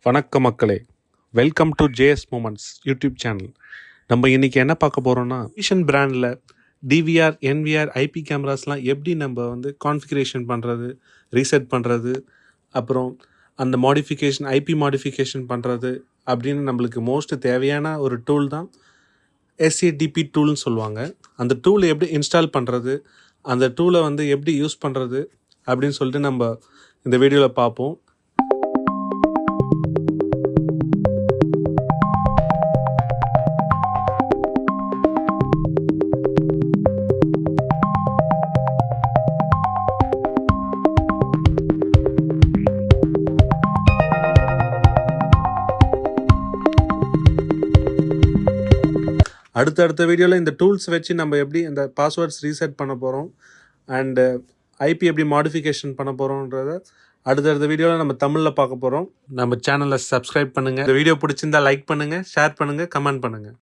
வணக்கம் மக்களே, welcome to JS moments YouTube channel. நம்ம இன்றைக்கி என்ன பார்க்க போகிறோன்னா, ஹிக்விஷன் பிராண்டில் டிவிஆர், என்விஆர், ஐபி கேமராஸ்லாம் எப்படி நம்ம கான்ஃபிகரேஷன் பண்ணுறது, ரீசெட் பண்ணுறது, அப்புறம் அந்த மாடிஃபிகேஷன், ஐபி மாடிஃபிகேஷன் பண்ணுறது அப்படின்னு நம்மளுக்கு மோஸ்ட் தேவையான ஒரு டூல் தான் sadp டூல்னு சொல்லுவாங்க. அந்த டூலை எப்படி இன்ஸ்டால் பண்ணுறது, அந்த டூலை எப்படி யூஸ் பண்ணுறது அப்படின்னு சொல்லிட்டு நம்ம இந்த வீடியோவில் பார்ப்போம். அடுத்த வீடியோவில் இந்த டூல்ஸ் வச்சு நம்ம எப்படி இந்த பாஸ்வேர்ட்ஸ் ரீசெட் பண்ண போகிறோம் அண்டு ஐபி எப்படி மாடிஃபிகேஷன் பண்ண போகிறோன்றத அடுத்த வீடியோவில் நம்ம தமிழில் பார்க்க போகிறோம். நம்ம சேனலை சப்ஸ்கிரைப் பண்ணுங்கள். இந்த வீடியோ பிடிச்சிருந்தா லைக் பண்ணுங்கள், ஷேர் பண்ணுங்கள், கமெண்ட் பண்ணுங்கள்.